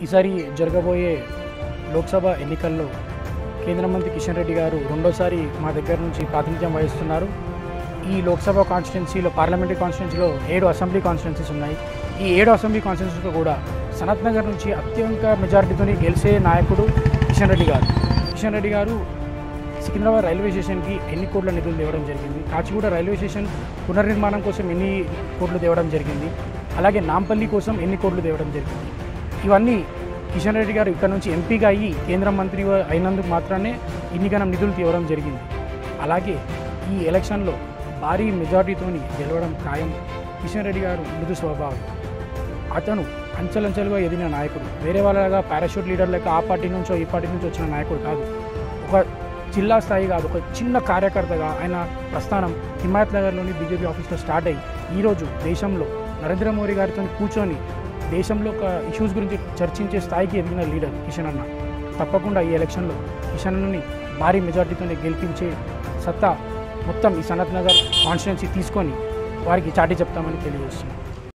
ఈసారి జరగబోయే లోక్సభ ఎన్నికల్లో కేంద్ర మంత్రి కిషన్ రెడ్డి గారు రెండోసారి మా దగ్గర నుంచి ప్రాతినిధ్యం వహిస్తున్నారు. ఈ లోక్సభ కాన్స్టిట్యున్సీలో పార్లమెంటరీ కాన్స్టిట్యున్సీలో 7 అసెంబ్లీ కాన్స్టిట్యున్సీస్ ఉన్నాయి. ఈ 7 అసెంబ్లీ కాన్స్టిట్యున్సీలో కూడా సనత్ నగర్ నుంచి అత్యధిక మెజారిటీతో గెలిచే నాయకుడు కిషన్ రెడ్డి గారు. కిషన్ రెడ్డి గారు సికింద్రాబాద్ రైల్వే స్టేషన్కి ఎన్ని కోట్ల నిధులు తేవడం జరిగింది, కాచిగూడ రైల్వే స్టేషన్ పునర్నిర్మాణం కోసం ఎన్ని కోట్లు తేవడం జరిగింది, అలాగే నాంపల్లి కోసం ఎన్ని కోట్లు తేవడం జరిగింది. ఇవన్నీ కిషన్ రెడ్డి గారు ఇక్కడ నుంచి ఎంపీగా అయ్యి కేంద్ర మంత్రి అయినందుకు మాత్రమే ఇన్నిగనం నిధులు తేవడం జరిగింది. అలాగే ఈ ఎలక్షన్లో భారీ మెజారిటీతో గెలవడం ఖాయం. కిషన్ రెడ్డి గారు మృదు స్వభావం, అతను అంచెలంచెలుగా ఎదిగిన నాయకుడు. వేరే వాళ్ళగా పారాషూట్ లీడర్ లెక్క ఆ పార్టీ నుంచో ఈ పార్టీ నుంచి వచ్చిన నాయకుడు కాదు. ఒక జిల్లా స్థాయి కాదు, ఒక చిన్న కార్యకర్తగా ఆయన ప్రస్థానం హిమాయత్ నగర్లోని బీజేపీ ఆఫీస్లో స్టార్ట్ అయ్యి ఈరోజు దేశంలో నరేంద్ర మోడీ గారితో కూర్చొని దేశంలో ఒక ఇష్యూస్ గురించి చర్చించే స్థాయికి ఎదిగిన లీడర్ కిషన్ అన్న. తప్పకుండా ఈ ఎలక్షన్లో కిషన్ అన్నని భారీ మెజార్టీతో గెలిపించే సత్తా మొత్తం ఈ సనత్ నగర్ కాన్స్టిట్యున్సీ తీసుకొని వారికి చాటి చెప్తామని తెలియజేస్తున్నాం.